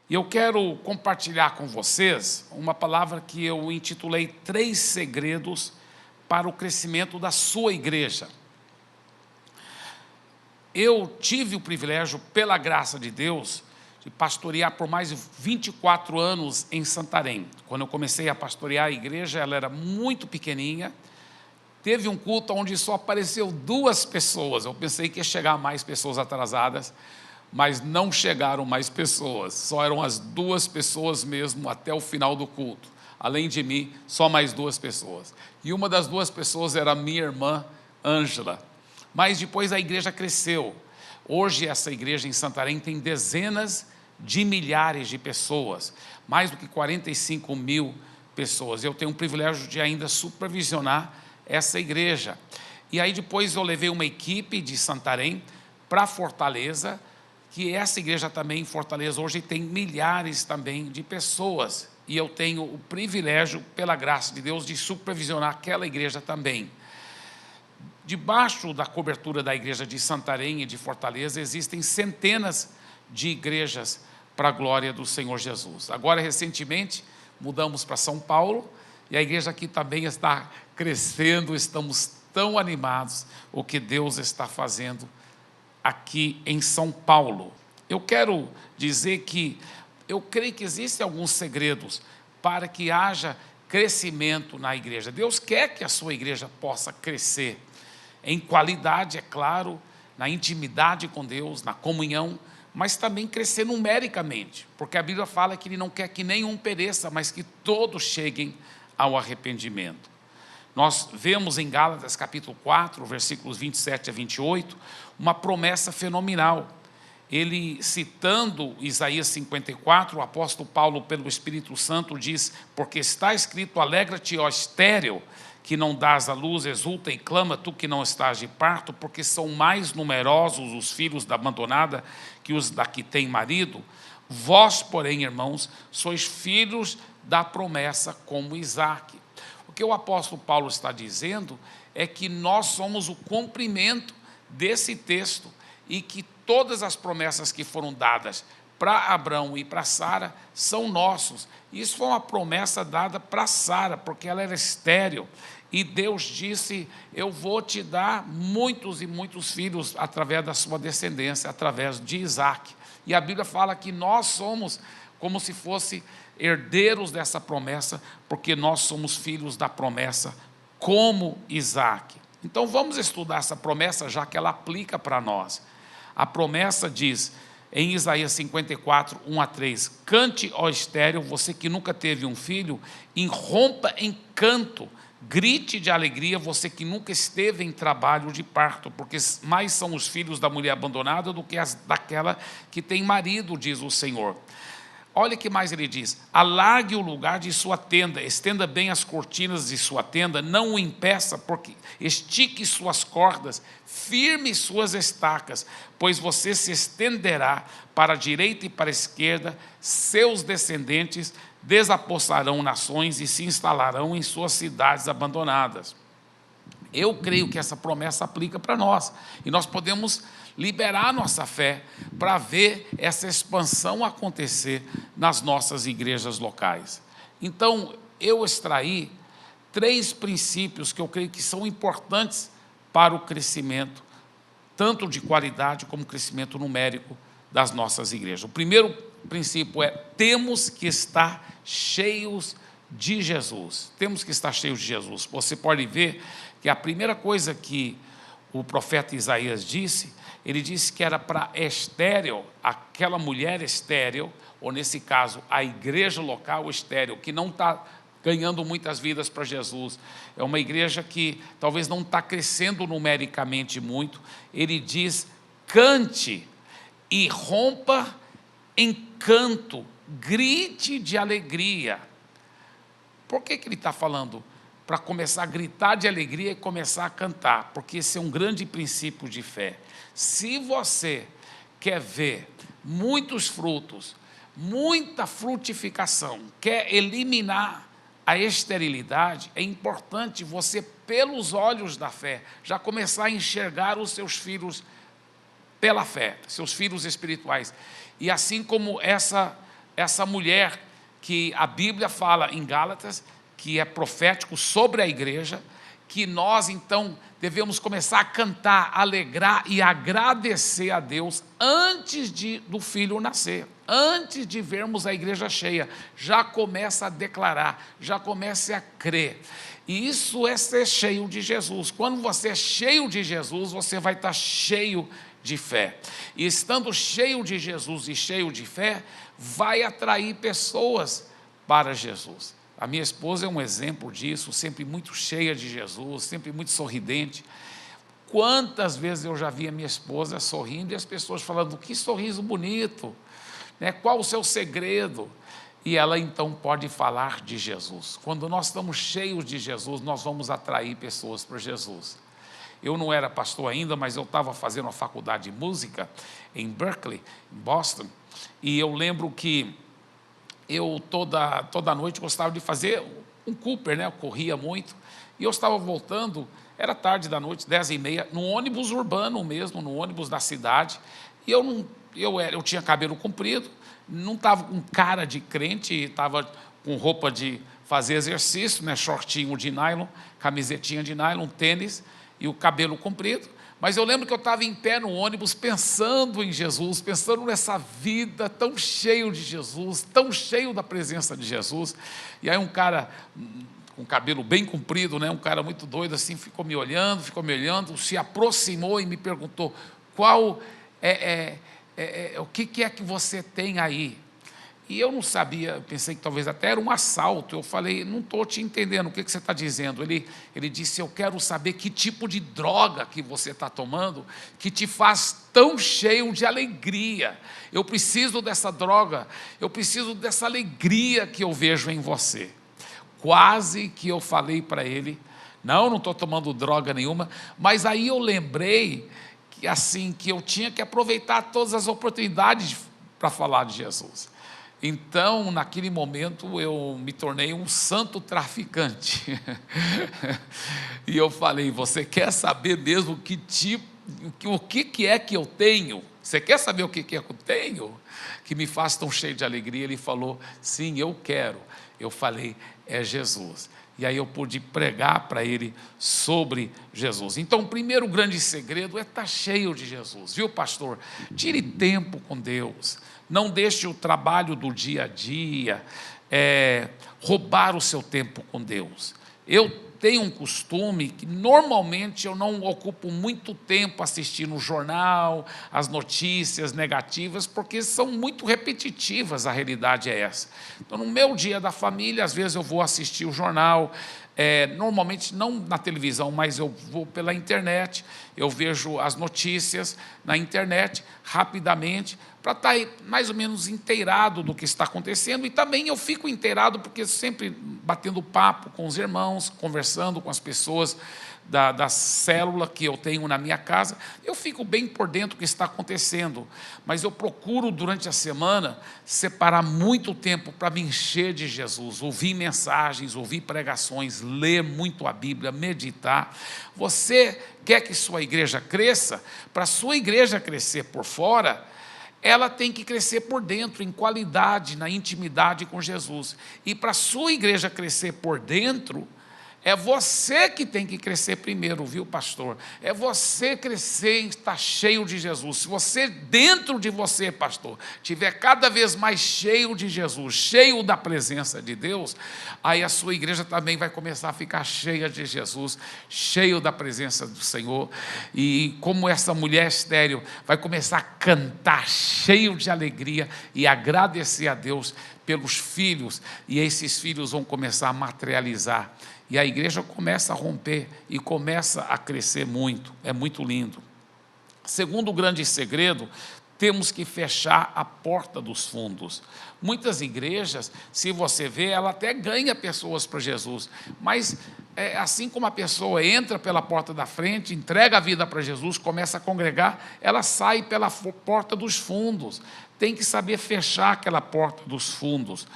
E eu quero compartilhar com vocês uma palavra que eu intitulei 3 segredos para o crescimento da sua igreja. Eu tive o privilégio, pela graça de Deus, de pastorear por mais de 24 anos em Santarém. Quando eu comecei a pastorear a igreja, ela era muito pequenininha. Teve um culto onde só apareceu 2 pessoas. Eu pensei que ia chegar mais pessoas atrasadas, mas não chegaram mais pessoas. Só eram as 2 pessoas mesmo até o final do culto. Além de mim, só mais 2 pessoas. E uma das 2 pessoas era a minha irmã, Ângela. Mas depois a igreja cresceu. Hoje essa igreja em Santarém tem dezenas de milhares de pessoas, mais do que 45 mil pessoas. Eu tenho o privilégio de ainda supervisionar essa igreja. E aí depois eu levei uma equipe de Santarém para Fortaleza, que essa igreja também em Fortaleza hoje tem milhares também de pessoas. E eu tenho o privilégio, pela graça de Deus, de supervisionar aquela igreja também. Debaixo da cobertura da igreja de Santarém e de Fortaleza, existem centenas de igrejas para a glória do Senhor Jesus. Agora, recentemente, mudamos para São Paulo, e a igreja aqui também está crescendo, estamos tão animados o que Deus está fazendo aqui em São Paulo. Eu quero dizer que eu creio que existem alguns segredos para que haja crescimento na igreja. Deus quer que a sua igreja possa crescer em qualidade, é claro, na intimidade com Deus, na comunhão, mas também crescer numericamente, porque a Bíblia fala que Ele não quer que nenhum pereça, mas que todos cheguem ao arrependimento. Nós vemos em Gálatas capítulo 4, versículos 27 a 28, uma promessa fenomenal. Ele, citando Isaías 54, o apóstolo Paulo, pelo Espírito Santo, diz: porque está escrito, alegra-te, ó estéril, que não dás a luz, exulta e clama, tu que não estás de parto, porque são mais numerosos os filhos da abandonada que os da que tem marido. Vós, porém, irmãos, sois filhos da promessa como Isaque. O que o apóstolo Paulo está dizendo é que nós somos o cumprimento desse texto e que todas as promessas que foram dadas para Abraão e para Sara são nossos. Isso foi uma promessa dada para Sara, porque ela era estéril. E Deus disse: eu vou te dar muitos e muitos filhos através da sua descendência, através de Isaque. E a Bíblia fala que nós somos como se fosse herdeiros dessa promessa, porque nós somos filhos da promessa como Isaque. Então vamos estudar essa promessa, já que ela aplica para nós. A promessa diz em Isaías 54, 1 a 3, cante, ó estéril, você que nunca teve um filho, irrompa em canto, grite de alegria, você que nunca esteve em trabalho de parto, porque mais são os filhos da mulher abandonada do que as daquela que tem marido, diz o Senhor. Olha o que mais ele diz: alargue o lugar de sua tenda, estenda bem as cortinas de sua tenda, não o impeça, porque estique suas cordas, firme suas estacas, pois você se estenderá para a direita e para a esquerda, seus descendentes desapossarão nações e se instalarão em suas cidades abandonadas. Eu creio que essa promessa aplica para nós, e nós podemos liberar nossa fé para ver essa expansão acontecer nas nossas igrejas locais. Então, eu extraí 3 princípios que eu creio que são importantes para o crescimento, tanto de qualidade como crescimento numérico das nossas igrejas. O primeiro princípio é: temos que estar cheios de Jesus. Temos que estar cheios de Jesus. Você pode ver que a primeira coisa que o profeta Isaías disse, ele disse que era para estéril, aquela mulher estéril, ou nesse caso, a igreja local estéril, que não está ganhando muitas vidas para Jesus, é uma igreja que talvez não está crescendo numericamente muito. Ele diz: cante e rompa em canto, grite de alegria. Por que ele está falando para começar a gritar de alegria e começar a cantar? Porque esse é um grande princípio de fé. Se você quer ver muitos frutos, muita frutificação, quer eliminar a esterilidade, é importante você, pelos olhos da fé, já começar a enxergar os seus filhos pela fé, seus filhos espirituais. E assim como essa essa mulher que a Bíblia fala em Gálatas, que é profético sobre a igreja, que nós então devemos começar a cantar, alegrar e agradecer a Deus antes do filho nascer, antes de vermos a igreja cheia, já começa a declarar, já começa a crer. E isso é ser cheio de Jesus. Quando você é cheio de Jesus, você vai estar cheio de fé. E estando cheio de Jesus e cheio de fé, vai atrair pessoas para Jesus. A minha esposa é um exemplo disso, sempre muito cheia de Jesus, sempre muito sorridente. Quantas vezes eu já vi a minha esposa sorrindo e as pessoas falando, que sorriso bonito, né? Qual o seu segredo? E ela então pode falar de Jesus. Quando nós estamos cheios de Jesus, nós vamos atrair pessoas para Jesus. Eu não era pastor ainda, mas eu estava fazendo a faculdade de música em Berkeley, em Boston, e eu lembro que eu toda noite gostava de fazer um Cooper, né? Eu corria muito, e eu estava voltando, era tarde da noite, 10h30, no ônibus urbano mesmo, no ônibus da cidade, e eu tinha cabelo comprido, não estava com cara de crente, estava com roupa de fazer exercício, né? Shortinho de nylon, camisetinha de nylon, tênis e o cabelo comprido. Mas eu lembro que eu estava em pé no ônibus pensando em Jesus, pensando nessa vida tão cheio de Jesus, tão cheio da presença de Jesus. E aí um cara com cabelo bem comprido, né, um cara muito doido assim, ficou me olhando, se aproximou e me perguntou, o que é que você tem aí? E eu não sabia, pensei que talvez até era um assalto. Eu falei, não estou te entendendo, o que você está dizendo? Ele disse, eu quero saber que tipo de droga que você está tomando, que te faz tão cheio de alegria. Eu preciso dessa droga, eu preciso dessa alegria que eu vejo em você. Quase que eu falei para ele, não estou tomando droga nenhuma, mas aí eu lembrei que eu tinha que aproveitar todas as oportunidades para falar de Jesus. Então, naquele momento, eu me tornei um santo traficante. E eu falei, você quer saber mesmo o que é que eu tenho? Você quer saber o que é que eu tenho? Que me faz tão cheio de alegria? Ele falou, sim, eu quero. Eu falei, é Jesus. E aí eu pude pregar para ele sobre Jesus. Então, o primeiro grande segredo é estar cheio de Jesus, viu, pastor? Tire tempo com Deus. Não deixe o trabalho do dia a dia roubar o seu tempo com Deus. Eu tenho um costume que normalmente eu não ocupo muito tempo assistindo o jornal, as notícias negativas, porque são muito repetitivas, a realidade é essa. Então, no meu dia da família, às vezes eu vou assistir o jornal, normalmente não na televisão, mas eu vou pela internet, eu vejo as notícias na internet rapidamente, para estar mais ou menos inteirado do que está acontecendo, e também eu fico inteirado porque sempre batendo papo com os irmãos, conversando com as pessoas da célula que eu tenho na minha casa, eu fico bem por dentro do que está acontecendo, mas eu procuro durante a semana separar muito tempo para me encher de Jesus, ouvir mensagens, ouvir pregações, ler muito a Bíblia, meditar. Você quer que sua igreja cresça? Para sua igreja crescer por fora, ela tem que crescer por dentro, em qualidade, na intimidade com Jesus. E para a sua igreja crescer por dentro, é você que tem que crescer primeiro, viu, pastor? É você crescer e estar cheio de Jesus. Se você, dentro de você, pastor, estiver cada vez mais cheio de Jesus, cheio da presença de Deus, aí a sua igreja também vai começar a ficar cheia de Jesus, cheio da presença do Senhor. E como essa mulher estéril vai começar a cantar, cheio de alegria e agradecer a Deus pelos filhos, e esses filhos vão começar a materializar. E a igreja começa a romper e começa a crescer muito. É muito lindo. Segundo grande segredo, temos que fechar a porta dos fundos. Muitas igrejas, se você vê, ela até ganha pessoas para Jesus, mas assim como a pessoa entra pela porta da frente, entrega a vida para Jesus, começa a congregar, ela sai pela porta dos fundos. Tem que saber fechar aquela porta dos fundos.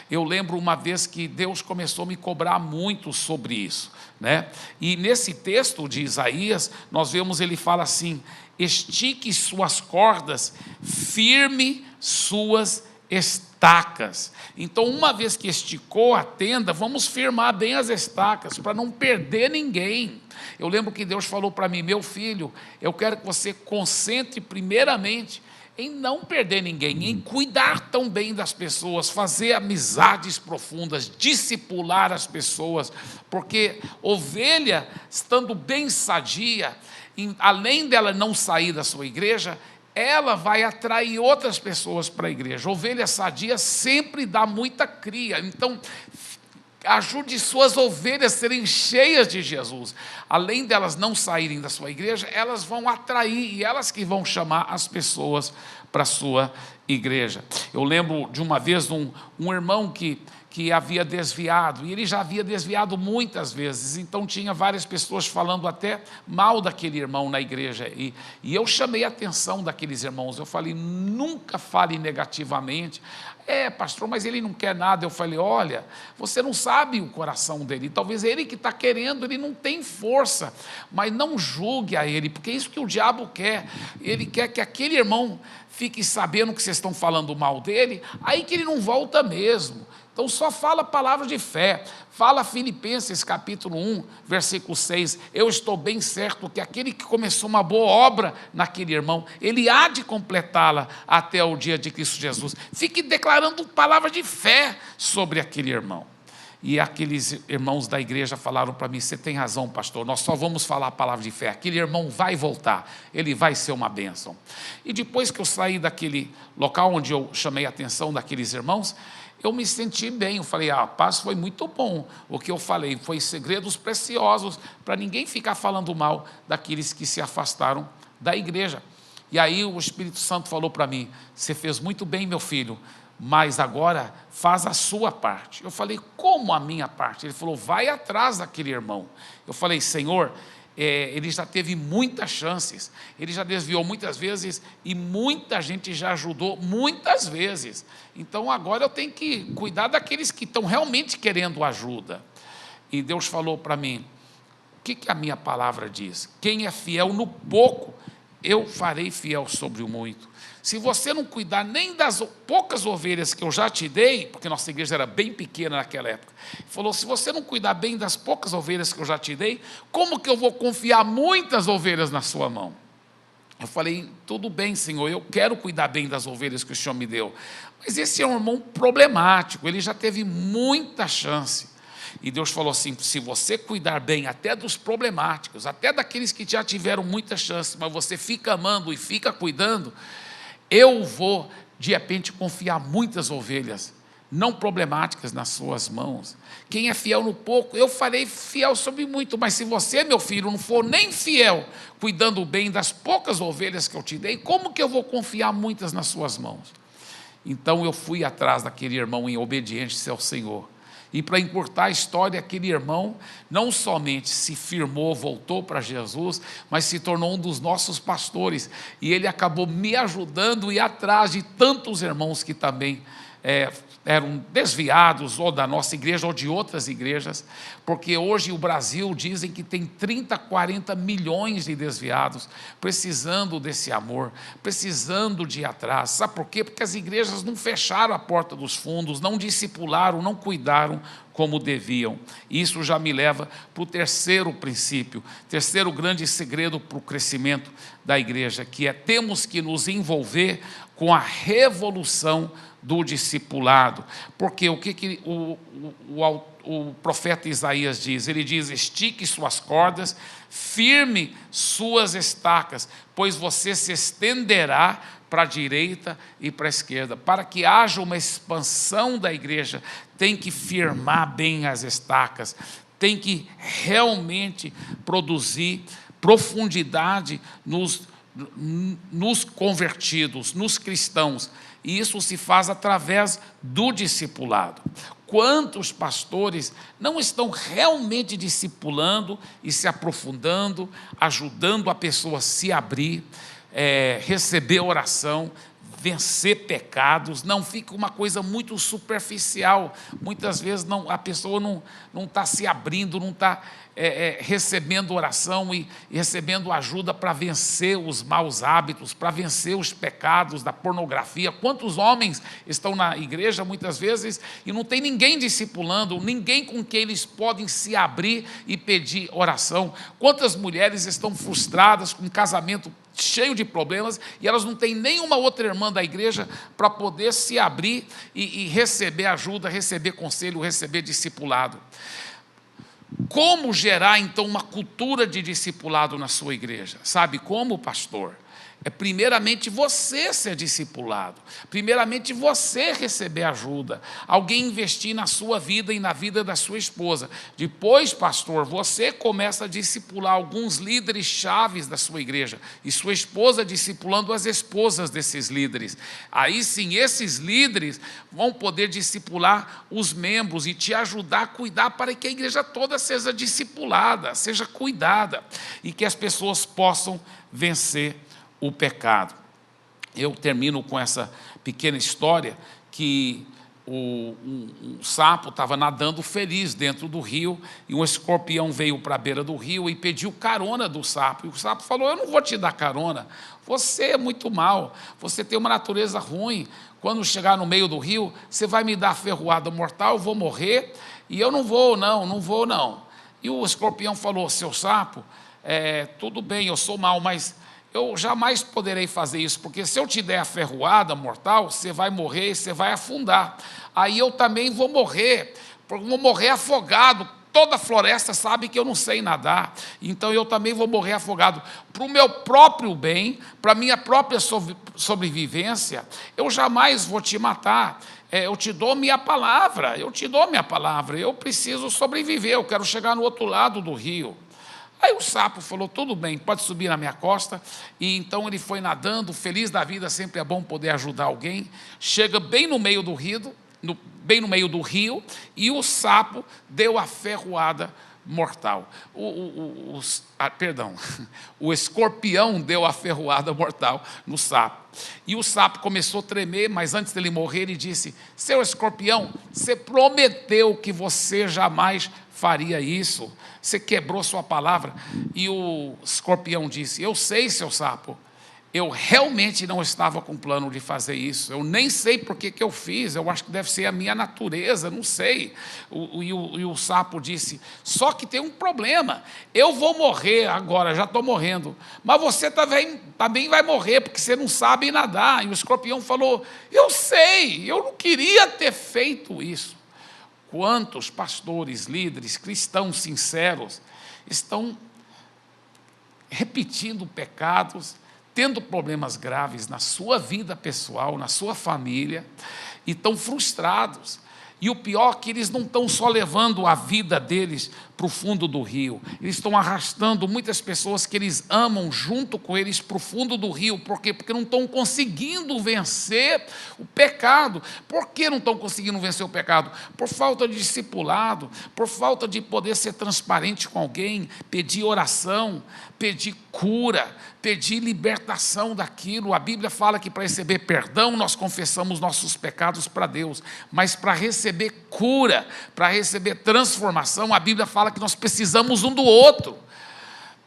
Eu lembro uma vez que Deus começou a me cobrar muito sobre isso, né? E nesse texto de Isaías, nós vemos ele fala assim, estique suas cordas, firme suas estacas. Então, uma vez que esticou a tenda, vamos firmar bem as estacas, para não perder ninguém. Eu lembro que Deus falou para mim: meu filho, eu quero que você concentre primeiramente em não perder ninguém, em cuidar tão bem das pessoas, fazer amizades profundas, discipular as pessoas, porque ovelha, estando bem sadia, além dela não sair da sua igreja, ela vai atrair outras pessoas para a igreja. Ovelha sadia sempre dá muita cria, então ajude suas ovelhas a serem cheias de Jesus. Além delas não saírem da sua igreja, elas vão atrair, e elas que vão chamar as pessoas para a sua igreja. Eu lembro de uma vez um irmão que havia desviado, e ele já havia desviado muitas vezes, então tinha várias pessoas falando até mal daquele irmão na igreja, e eu chamei a atenção daqueles irmãos. Eu falei: nunca fale negativamente. Pastor, mas ele não quer nada. Eu falei: olha, você não sabe o coração dele, talvez ele que está querendo, ele não tem força, mas não julgue a ele, porque é isso que o diabo quer. Ele quer que aquele irmão fique sabendo que vocês estão falando mal dele, aí que ele não volta mesmo. Então só fala palavras de fé. Fala Filipenses capítulo 1, versículo 6, eu estou bem certo que aquele que começou uma boa obra naquele irmão, ele há de completá-la até o dia de Cristo Jesus. Fique declarando palavras de fé sobre aquele irmão. E aqueles irmãos da igreja falaram para mim: você tem razão, pastor, nós só vamos falar a palavra de fé, aquele irmão vai voltar, ele vai ser uma bênção. E depois que eu saí daquele local onde eu chamei a atenção daqueles irmãos, eu me senti bem. Eu falei: paz, foi muito bom o que eu falei, foi segredos preciosos, para ninguém ficar falando mal daqueles que se afastaram da igreja. E aí o Espírito Santo falou para mim: você fez muito bem, meu filho, mas agora faz a sua parte. Eu falei: como a minha parte? Ele falou: vai atrás daquele irmão. Eu falei: Senhor, ele já teve muitas chances, ele já desviou muitas vezes, e muita gente já ajudou muitas vezes, então agora eu tenho que cuidar daqueles que estão realmente querendo ajuda. E Deus falou para mim: o que a minha palavra diz? Quem é fiel no pouco, eu farei fiel sobre o muito. Se você não cuidar nem das poucas ovelhas que eu já te dei, porque nossa igreja era bem pequena naquela época, ele falou: se você não cuidar bem das poucas ovelhas que eu já te dei, como que eu vou confiar muitas ovelhas na sua mão? Eu falei: tudo bem, Senhor, eu quero cuidar bem das ovelhas que o Senhor me deu, mas esse é um irmão problemático, ele já teve muita chance. E Deus falou assim: se você cuidar bem até dos problemáticos, até daqueles que já tiveram muita chance, mas você fica amando e fica cuidando, eu vou, de repente, confiar muitas ovelhas não problemáticas nas suas mãos. Quem é fiel no pouco, eu farei fiel sobre muito. Mas se você, meu filho, não for nem fiel, cuidando bem das poucas ovelhas que eu te dei, como que eu vou confiar muitas nas suas mãos? Então eu fui atrás daquele irmão em obediência ao Senhor. E para encurtar a história, aquele irmão não somente se firmou, voltou para Jesus, mas se tornou um dos nossos pastores. E ele acabou me ajudando a ir atrás de tantos irmãos que também eram desviados, ou da nossa igreja, ou de outras igrejas, porque hoje o Brasil, dizem que tem 30, 40 milhões de desviados, precisando desse amor, precisando de ir atrás. Sabe por quê? Porque as igrejas não fecharam a porta dos fundos, não discipularam, não cuidaram como deviam. Isso já me leva para o terceiro princípio, terceiro grande segredo para o crescimento da igreja, que é: temos que nos envolver com a revolução do discipulado. Porque o que o profeta Isaías diz? Ele diz: estique suas cordas, firme suas estacas, pois você se estenderá para a direita e para a esquerda. Para que haja uma expansão da igreja, tem que firmar bem as estacas, tem que realmente produzir profundidade nos convertidos, nos cristãos. E isso se faz através do discipulado. Quantos pastores não estão realmente discipulando e se aprofundando, ajudando a pessoa a se abrir, receber oração, vencer pecados, não fica uma coisa muito superficial. Muitas vezes a pessoa não está se abrindo, não está recebendo oração e recebendo ajuda para vencer os maus hábitos, para vencer os pecados da pornografia. Quantos homens estão na igreja muitas vezes e não tem ninguém discipulando, ninguém com quem eles podem se abrir e pedir oração? Quantas mulheres estão frustradas com um casamento cheio de problemas e elas não têm nenhuma outra irmã da igreja para poder se abrir e receber ajuda, receber conselho, receber discipulado? Como gerar, então, uma cultura de discipulado na sua igreja? Sabe como, pastor? É primeiramente você ser discipulado, primeiramente você receber ajuda, alguém investir na sua vida e na vida da sua esposa. Depois, pastor, você começa a discipular alguns líderes chaves da sua igreja e sua esposa discipulando as esposas desses líderes. Aí sim, esses líderes vão poder discipular os membros e te ajudar a cuidar para que a igreja toda seja discipulada, seja cuidada e que as pessoas possam vencer o pecado. Eu termino com essa pequena história que um sapo estava nadando feliz dentro do rio e um escorpião veio para a beira do rio e pediu carona do sapo. E o sapo falou: eu não vou te dar carona, você é muito mal, você tem uma natureza ruim, quando chegar no meio do rio, você vai me dar ferroada mortal, eu vou morrer, e eu não vou não. E o escorpião falou: seu sapo, tudo bem, eu sou mau, mas eu jamais poderei fazer isso, porque se eu te der a ferroada mortal, você vai morrer e você vai afundar. Aí eu também vou morrer afogado. Toda a floresta sabe que eu não sei nadar, então eu também vou morrer afogado. Para o meu próprio bem, para a minha própria sobrevivência, eu jamais vou te matar. Eu te dou minha palavra, eu preciso sobreviver, eu quero chegar no outro lado do rio. Aí o sapo falou: tudo bem, pode subir na minha costa. E então ele foi nadando, feliz da vida, sempre é bom poder ajudar alguém. Chega bem no meio do rio, e o sapo deu a ferroada mortal. O escorpião deu a ferroada mortal no sapo. E o sapo começou a tremer, mas antes dele morrer, ele disse: seu escorpião, você prometeu que você jamais faria isso, você quebrou sua palavra. E o escorpião disse: eu sei, seu sapo, eu realmente não estava com plano de fazer isso, eu nem sei por que eu fiz, eu acho que deve ser a minha natureza, não sei. E o sapo disse: só que tem um problema, eu vou morrer agora, já estou morrendo, mas você também vai morrer, porque você não sabe nadar. E o escorpião falou: eu sei, eu não queria ter feito isso. Quantos pastores, líderes, cristãos sinceros estão repetindo pecados, tendo problemas graves na sua vida pessoal, na sua família, e estão frustrados. E o pior é que eles não estão só levando a vida deles para o fundo do rio, eles estão arrastando muitas pessoas que eles amam junto com eles para o fundo do rio. Por quê? Porque não estão conseguindo vencer o pecado. Por que não estão conseguindo vencer o pecado? Por falta de discipulado, por falta de poder ser transparente com alguém, pedir oração, pedir cura, pedir libertação daquilo. A Bíblia fala que para receber perdão, nós confessamos nossos pecados para Deus, mas para receber cura, para receber transformação, a Bíblia fala que nós precisamos um do outro.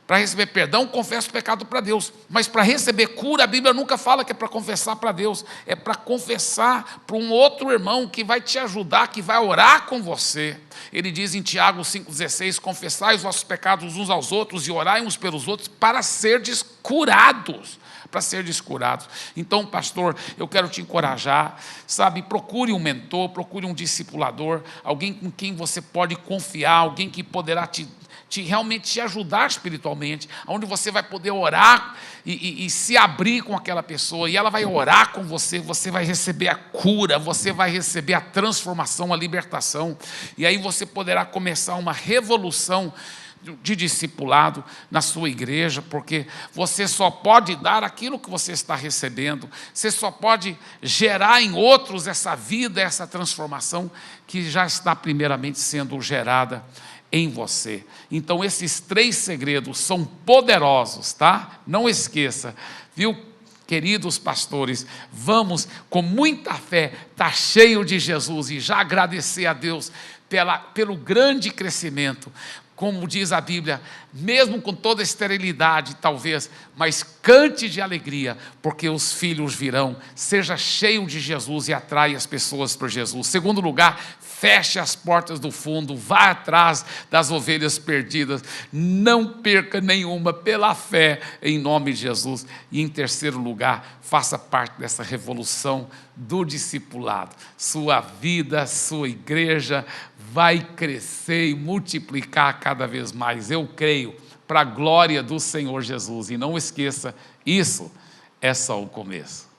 Para receber perdão, confessa o pecado para Deus, mas para receber cura, a Bíblia nunca fala que é para confessar para Deus, é para confessar para um outro irmão que vai te ajudar, que vai orar com você. Ele diz em Tiago 5,16: confessai os vossos pecados uns aos outros e orai uns pelos outros para serdes curados. Então, pastor, eu quero te encorajar, sabe, procure um mentor, procure um discipulador, alguém com quem você pode confiar, alguém que poderá realmente te ajudar espiritualmente, onde você vai poder orar e se abrir com aquela pessoa, e ela vai orar com você, você vai receber a cura, você vai receber a transformação, a libertação, e aí você poderá começar uma revolução de discipulado na sua igreja, porque você só pode dar aquilo que você está recebendo, você só pode gerar em outros essa vida, essa transformação que já está primeiramente sendo gerada em você. Então esses 3 segredos são poderosos, tá? Não esqueça, viu? Queridos pastores, vamos com muita fé estar cheio de Jesus e já agradecer a Deus pelo grande crescimento. Como diz a Bíblia, mesmo com toda a esterilidade, talvez, mas cante de alegria, porque os filhos virão. Seja cheio de Jesus e atrai as pessoas para Jesus. Segundo lugar, feche as portas do fundo, vá atrás das ovelhas perdidas, não perca nenhuma pela fé, em nome de Jesus. E em terceiro lugar, faça parte dessa revolução do discipulado. Sua vida, sua igreja vai crescer e multiplicar cada vez mais. Eu creio, para a glória do Senhor Jesus. E não esqueça, isso é só o começo.